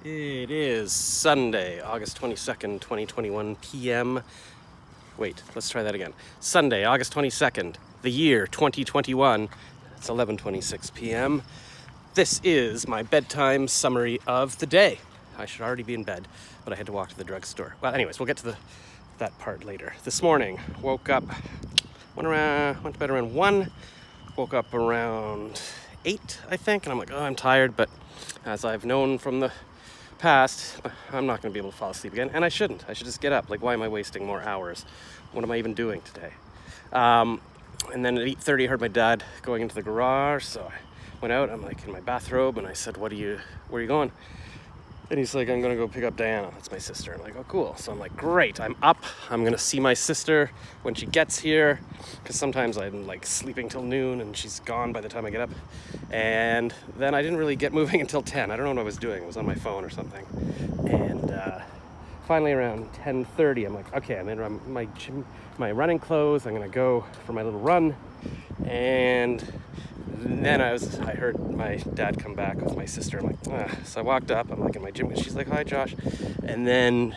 It is Sunday, August 22nd, 2021 p.m. Wait, let's try that again. Sunday, August 22nd, the year 2021. It's 11:26 p.m. This is my bedtime summary of the day. I should already be in bed, but I had to walk to the drugstore. Well, anyways, we'll get to that part later. This morning, woke up, went to bed around 1, woke up around 8, I think, and I'm like, oh, I'm tired, but as I've known from the past, I'm not going to be able to fall asleep again, and I shouldn't. I should just get up. Like, why am I wasting more hours? What am I even doing today? And then at 8:30, I heard my dad going into the garage, so I went out. I'm like in my bathrobe, and I said, where are you going? And he's like, I'm going to go pick up Diana. That's my sister. I'm like, oh, cool. So I'm like, great. I'm up. I'm going to see my sister when she gets here, because sometimes I'm like sleeping till noon, and she's gone by the time I get up. And then I didn't really get moving until 10. I don't know what I was doing. I was on my phone or something. And finally around 10:30, I'm like, okay, I'm in my running clothes. I'm going to go for my little run. And then I heard my dad come back with my sister. I'm like, so I walked up. I'm like in my gym. She's like, hi, Josh. And then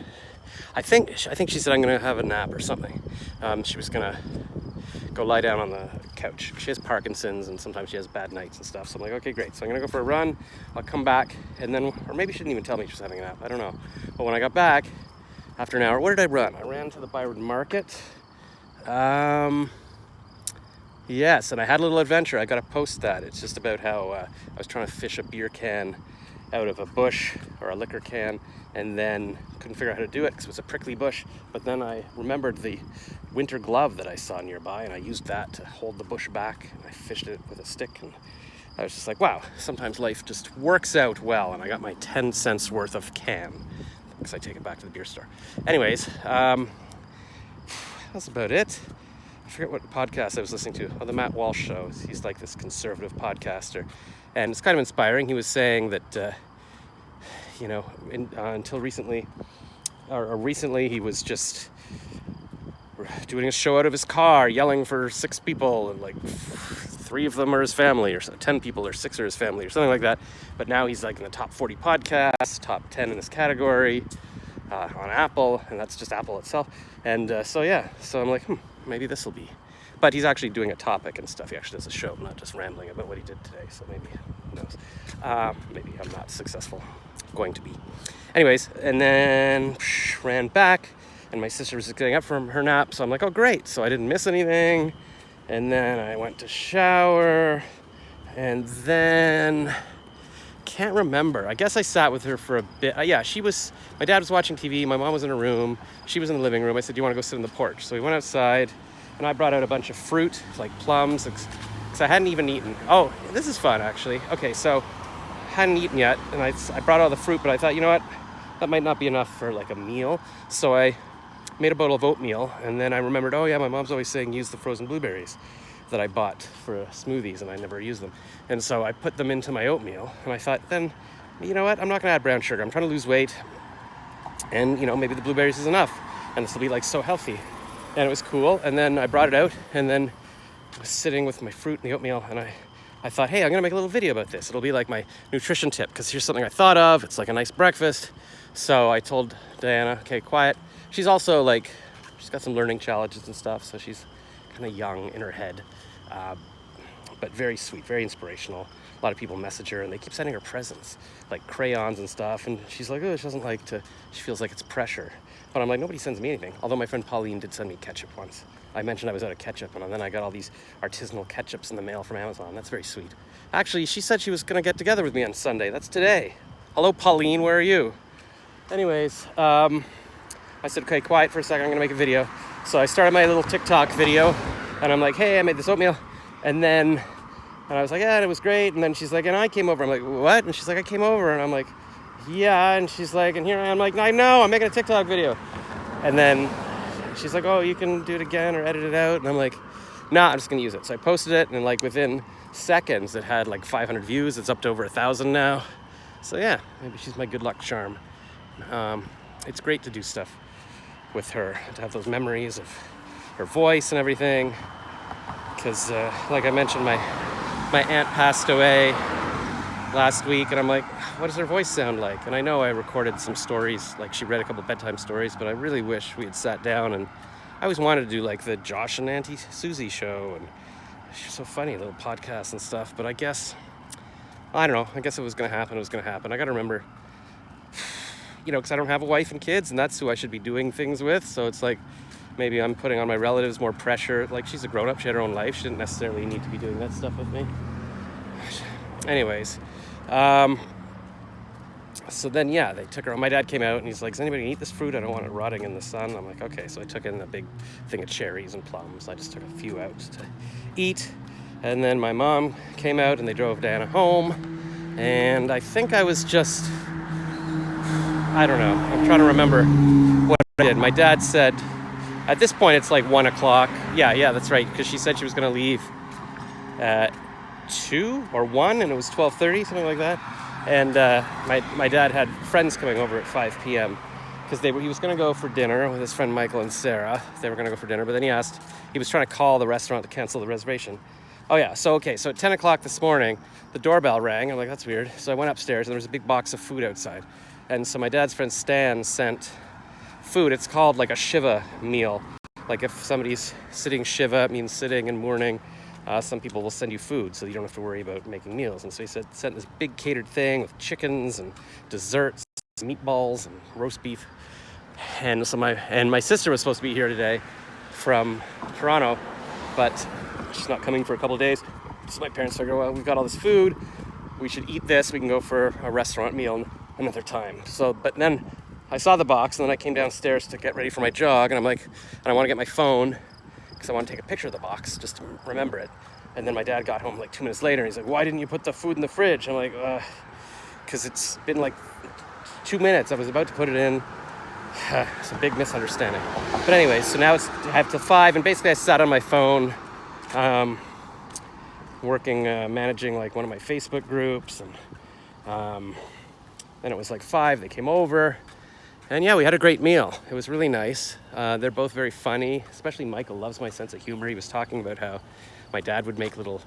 I think she said I'm going to have a nap or something. She was going to go lie down on the couch. She has Parkinson's, and sometimes she has bad nights and stuff. So I'm like, okay, great. So I'm going to go for a run. I'll come back, and then, or maybe she didn't even tell me she was having a nap. I don't know. But when I got back, after an hour, where did I run? I ran to the Byron Market. Yes, and I had a little adventure. I got to post that. It's just about how I was trying to fish a beer can out of a bush or a liquor can, and then couldn't figure out how to do it because it was a prickly bush. But then I remembered the winter glove that I saw nearby, and I used that to hold the bush back, and I fished it with a stick, and I was just like, wow, sometimes life just works out well. And I got my 10 cents worth of can because I take it back to the beer store. Anyways, that's about it. I forget what podcast I was listening to. Oh, the Matt Walsh Show. He's like this conservative podcaster, and it's kind of inspiring. He was saying that, until recently, or recently, he was just doing a show out of his car, yelling for 6 people, and like 3 of them are his family, or 10 people, or 6 are his family, or something like that. But now he's like in the top 40 podcasts, top 10 in his category on Apple, and that's just Apple itself. And so I'm like, maybe this will be. But he's actually doing a topic and stuff. He actually does a show, not just rambling about what he did today. So maybe, who knows? Maybe I'm not successful. Going to be. Anyways, and then ran back, and my sister was just getting up from her nap. So I'm like, oh, great. So I didn't miss anything. And then I went to shower, and then can't remember. I guess I sat with her for a bit. My dad was watching TV. My mom was in her room. She was in the living room. I said, do you want to go sit on the porch? So we went outside, and I brought out a bunch of fruit, like plums, because I hadn't even eaten. Oh, this is fun, actually. Okay, so hadn't eaten yet, and I brought all the fruit, but I thought, you know what? That might not be enough for like a meal. So I made a bowl of oatmeal, and then I remembered, oh yeah, my mom's always saying use the frozen blueberries that I bought for smoothies, and I never use them. And so I put them into my oatmeal, and I thought, then, you know what? I'm not going to add brown sugar. I'm trying to lose weight, and, maybe the blueberries is enough, and this will be, like, so healthy. And it was cool, and then I brought it out, and then I was sitting with my fruit and the oatmeal, and I thought, hey, I'm going to make a little video about this. It'll be, like, my nutrition tip, because here's something I thought of. It's, like, a nice breakfast. So I told Diana, okay, quiet. She's also, like, she's got some learning challenges and stuff, so she's kind of young in her head. But very sweet, very inspirational. A lot of people message her, and they keep sending her presents, like crayons and stuff, and she's like, oh, she doesn't like to, she feels like it's pressure. But I'm like, nobody sends me anything. Although my friend Pauline did send me ketchup once. I mentioned I was out of ketchup, and then I got all these artisanal ketchups in the mail from Amazon. That's very sweet. Actually, she said she was going to get together with me on Sunday. That's today. Hello, Pauline, where are you? Anyways, I said, okay, quiet for a second, I'm going to make a video. So I started my little TikTok video, and I'm like, hey, I made this oatmeal. And I was like, yeah, and it was great. And then she's like, and I came over. I'm like, what? And she's like, I came over. And I'm like, yeah. And she's like, and here I am. I'm like, I know, I'm making a TikTok video. And then she's like, oh, you can do it again or edit it out. And I'm like, nah, I'm just going to use it. So I posted it, and like within seconds, it had like 500 views. It's up to over 1,000 now. So yeah, maybe she's my good luck charm. It's great to do stuff with her, to have those memories of her voice and everything. Because, like I mentioned, my aunt passed away last week, and I'm like, what does her voice sound like? And I know I recorded some stories, like she read a couple bedtime stories, but I really wish we had sat down. And I always wanted to do like the Josh and Auntie Susie show, and she's so funny, little podcasts and stuff. But I guess, I don't know, I guess it was going to happen. It was going to happen. I got to remember, because I don't have a wife and kids, and that's who I should be doing things with. So it's like, maybe I'm putting on my relatives more pressure. Like, she's a grown-up, she had her own life, she didn't necessarily need to be doing that stuff with me. Anyways, so then, yeah, they took her. My dad came out and he's like, does anybody eat this fruit? I don't want it rotting in the sun. I'm like, okay. So I took in a big thing of cherries and plums. I just took a few out to eat. And then my mom came out and they drove Diana home. And I think I was just, I don't know. I'm trying to remember what I did. My dad said, at this point, it's like 1 o'clock. Yeah, that's right. Because she said she was going to leave at 2 or 1 and it was 12:30, something like that. And my dad had friends coming over at 5 p.m. because he was going to go for dinner with his friend Michael and Sarah. They were going to go for dinner, but then he was trying to call the restaurant to cancel the reservation. Oh yeah, so at 10 o'clock this morning, the doorbell rang. I'm like, that's weird. So I went upstairs and there was a big box of food outside. And so my dad's friend Stan sent food. It's called like a Shiva meal. Like if somebody's sitting Shiva, it means sitting and mourning. Some people will send you food so you don't have to worry about making meals. And so he sent this big catered thing with chickens and desserts, meatballs and roast beef. And so my sister was supposed to be here today from Toronto, but she's not coming for a couple of days. So my parents figured, well, we've got all this food. We should eat this. We can go for a restaurant meal another time. But then I saw the box and then I came downstairs to get ready for my jog. And I'm like, I want to get my phone because I want to take a picture of the box just to remember it. And then my dad got home like 2 minutes later and he's like, why didn't you put the food in the fridge? I'm like, because it's been like 2 minutes. I was about to put it in. It's a big misunderstanding. But anyway, so now I have till 5 and basically I sat on my phone working, managing like one of my Facebook groups. And then it was like 5, they came over. And yeah, we had a great meal. It was really nice. They're both very funny, especially Michael loves my sense of humor. He was talking about how my dad would make little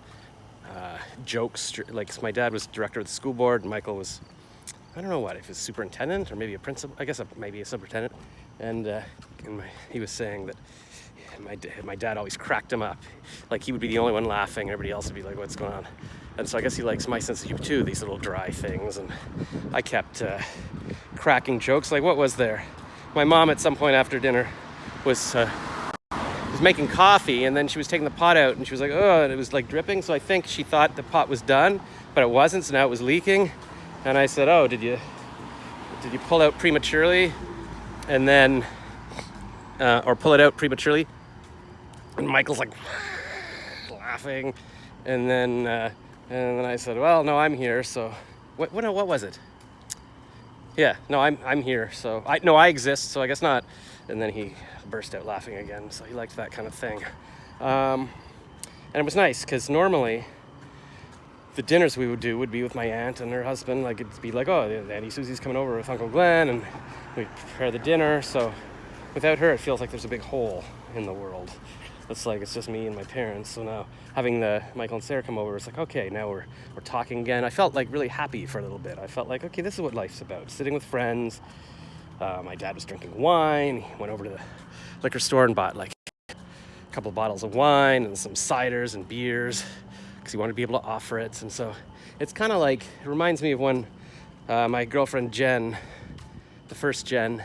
jokes. Like my dad was director of the school board, and Michael was, I don't know what, if he was superintendent or maybe a principal, I guess maybe a superintendent. And he was saying that my dad always cracked him up. Like he would be the only one laughing, and everybody else would be like, what's going on? And so I guess he likes my sense of humor too, these little dry things. And I kept cracking jokes. Like what was there? My mom at some point after dinner was making coffee, and then she was taking the pot out and she was like, oh, and it was like dripping. So I think she thought the pot was done, but it wasn't. So now it was leaking. And I said, oh, did you pull out prematurely? And then, or pull it out prematurely? And Michael's like laughing. And then I said, well, no, I'm here. So what was it? Yeah, no, I'm here. So I exist. So I guess not. And then he burst out laughing again. So he liked that kind of thing. And it was nice because normally the dinners we would do would be with my aunt and her husband. Like it'd be like, oh, Auntie Susie's coming over with Uncle Glenn, and we'd prepare the dinner. So without her, it feels like there's a big hole in the world. It's like it's just me and my parents. So now having Michael and Sarah come over, it's like, okay, now we're talking again. I felt like really happy for a little bit. I felt like, okay, this is what life's about. Sitting with friends. My dad was drinking wine. He went over to the liquor store and bought like a couple of bottles of wine and some ciders and beers because he wanted to be able to offer it. And so it's kind of like, it reminds me of when my girlfriend Jen, the first Jen,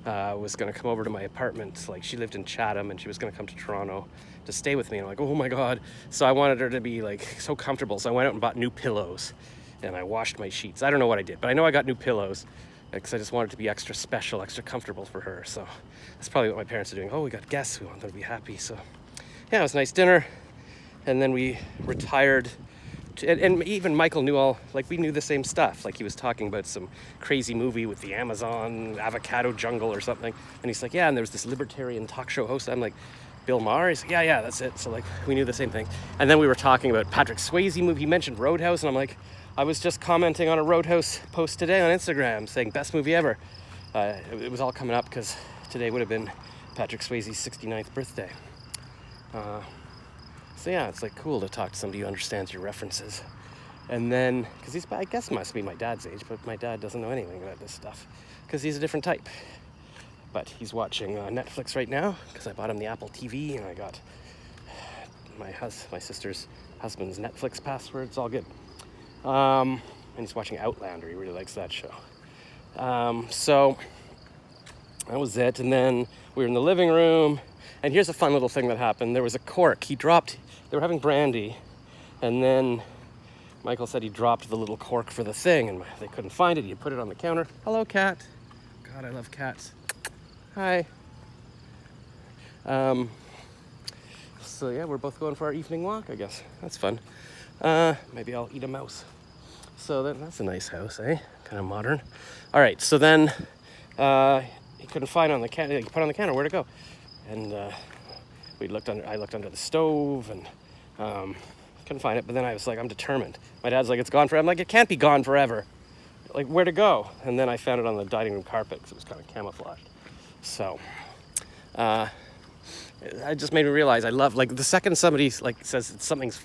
was going to come over to my apartment. Like she lived in Chatham and she was going to come to Toronto to stay with me. And I'm like, oh my God. So I wanted her to be like so comfortable. So I went out and bought new pillows and I washed my sheets. I don't know what I did, but I know I got new pillows because I just wanted it to be extra special, extra comfortable for her. So that's probably what my parents are doing. Oh, we got guests. We want them to be happy. So yeah, it was a nice dinner. And then we retired. And even Michael knew we knew the same stuff. Like he was talking about some crazy movie with the Amazon avocado jungle or something. And he's like, yeah, and there was this libertarian talk show host. I'm like, Bill Maher? He's like, yeah, that's it. So like we knew the same thing. And then we were talking about Patrick Swayze movie. He mentioned Roadhouse. And I'm like, I was just commenting on a Roadhouse post today on Instagram saying best movie ever. It was all coming up because today would have been Patrick Swayze's 69th birthday. So yeah, it's like cool to talk to somebody who understands your references. And then, because he's, I guess must be my dad's age, but my dad doesn't know anything about this stuff because he's a different type. But he's watching Netflix right now because I bought him the Apple TV and I got my sister's husband's Netflix password. It's all good. And he's watching Outlander. He really likes that show. So that was it. And then we were in the living room. And here's a fun little thing that happened. There was a cork. They were having brandy. And then Michael said he dropped the little cork for the thing. And they couldn't find it. He put it on the counter. Hello, cat. God, I love cats. Hi. So yeah, we're both going for our evening walk, I guess. That's fun. Maybe I'll eat a mouse. So that's a nice house, eh? Kind of modern. All right, so then he couldn't find on the counter. He put on the counter where to go, and I looked under the stove and couldn't find it. But then I was like, I'm determined. My dad's like, it's gone forever. I'm like, it can't be gone forever. Like, where to go? And then I found it on the dining room carpet because it was kind of camouflaged. So it just made me realize I love, like, the second somebody like says something's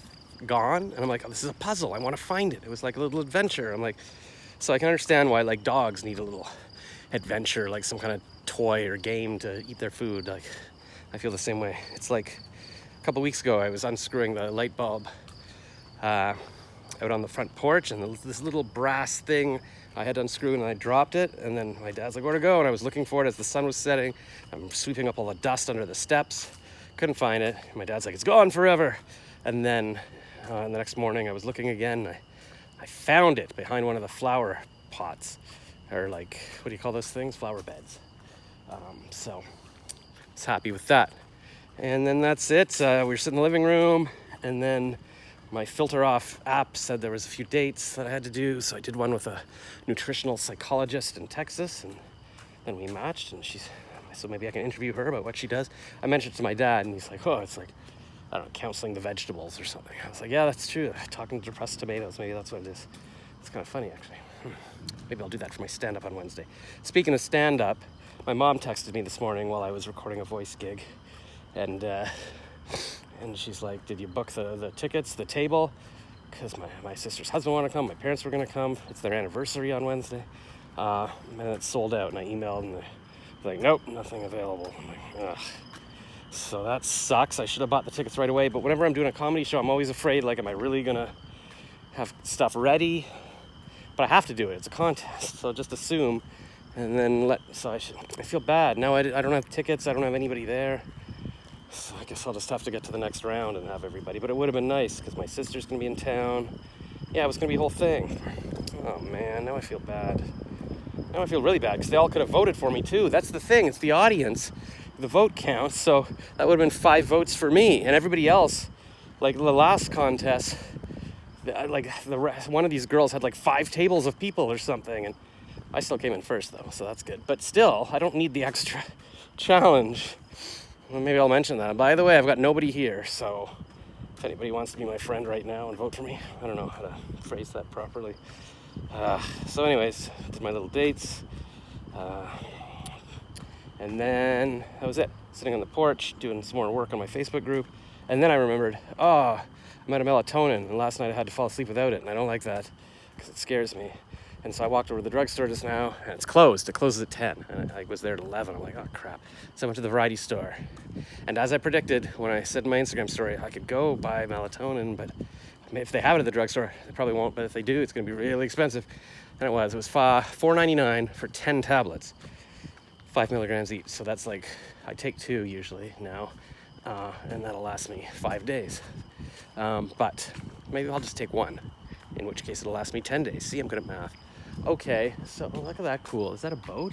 gone, and I'm like, oh, this is a puzzle. I want to find it. It was like a little adventure. I'm like, so I can understand why like dogs need a little adventure, like some kind of toy or game to eat their food. Like, I feel the same way. It's like a couple weeks ago I was unscrewing the light bulb out on the front porch, and this little brass thing I had to unscrew, and I dropped it, and then my dad's like, where to go? And I was looking for it as the sun was setting. I'm sweeping up all the dust under the steps, couldn't find it. And my dad's like, it's gone forever. And then the next morning I was looking again. I found it behind one of the flower pots, or like, what do you call those things? Flower beds. So I was happy with that. And then that's it. We were sitting in the living room, and then my Filter Off app said there was a few dates that I had to do. So I did one with a nutritional psychologist in Texas, and then we matched, and so maybe I can interview her about what she does. I mentioned it to my dad, and he's like, oh, it's like, I don't know, counseling the vegetables or something. I was like, yeah, that's true. Talking to depressed tomatoes, maybe that's what it is. It's kind of funny, actually. Maybe I'll do that for my stand-up on Wednesday. Speaking of stand-up, my mom texted me this morning while I was recording a voice gig, and she's like, did you book the tickets, the table? Because my sister's husband wanted to come, my parents were going to come. It's their anniversary on Wednesday. And it's sold out, and I emailed, and they're like, nope, nothing available. I'm like, ugh. So that sucks. I should have bought the tickets right away. But whenever I'm doing a comedy show, I'm always afraid, like, am I really going to have stuff ready? But I have to do it. It's a contest. So just assume. And then I feel bad. Now I don't have tickets. I don't have anybody there. So I guess I'll just have to get to the next round and have everybody. But it would have been nice because my sister's going to be in town. Yeah, it was going to be a whole thing. Oh, man. Now I feel bad. Now I feel really bad because they all could have voted for me, too. That's the thing. It's the audience. The vote counts, so that would have been 5 votes for me, and everybody else, like the last contest, like one of these girls had like 5 tables of people or something, and I still came in first though, so that's good. But still, I don't need the extra challenge. Well, maybe I'll mention that. By the way, I've got nobody here, so if anybody wants to be my friend right now and vote for me, I don't know how to phrase that properly. So anyways, did my little dates. And then that was it. Sitting on the porch, doing some more work on my Facebook group. And then I remembered, I'm out of melatonin. And last night I had to fall asleep without it. And I don't like that because it scares me. And so I walked over to the drugstore just now, and it's closed. It closes at 10. And I was there at 11. I'm like, oh, crap. So I went to the variety store. And as I predicted, when I said in my Instagram story, I could go buy melatonin, but if they have it at the drugstore, they probably won't. But if they do, it's going to be really expensive. And it was $4.99 for 10 tablets. 5 milligrams each, so that's like, I take 2 usually now, and that'll last me 5 days. But maybe I'll just take 1, in which case it'll last me 10 days. See, I'm good at math. Okay, so look at that, cool. Is that a boat?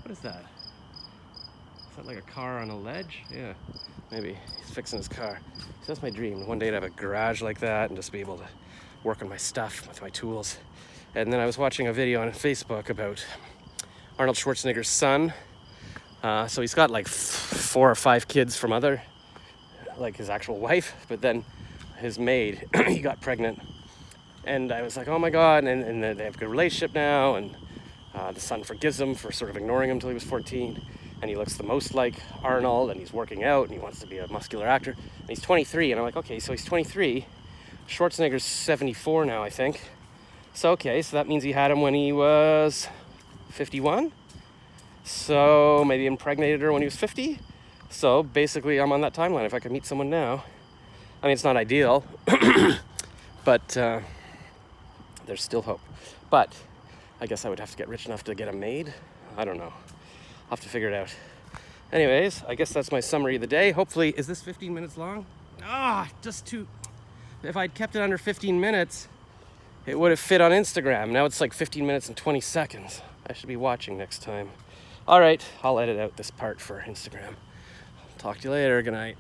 What is that? Is that like a car on a ledge? Yeah, maybe he's fixing his car. So that's my dream, one day to have a garage like that and just be able to work on my stuff with my tools. And then I was watching a video on Facebook about Arnold Schwarzenegger's son. So he's got like 4 or 5 kids from like his actual wife, but then his maid, he got pregnant. And I was like, oh my God, and they have a good relationship now, and the son forgives him for sort of ignoring him until he was 14, and he looks the most like Arnold, and he's working out, and he wants to be a muscular actor, and he's 23, and I'm like, okay, so he's 23, Schwarzenegger's 74 now, I think. So, okay, so that means he had him when he was 51. So maybe impregnated her when he was 50. So basically, I'm on that timeline if I could meet someone now. I mean, it's not ideal, but there's still hope. But I guess I would have to get rich enough to get a maid. I don't know. I'll have to figure it out. Anyways, I guess that's my summary of the day. Hopefully, is this 15 minutes long? Just too... If I'd kept it under 15 minutes, it would have fit on Instagram. Now it's like 15 minutes and 20 seconds. I should be watching next time. All right, I'll edit out this part for Instagram. Talk to you later. Good night.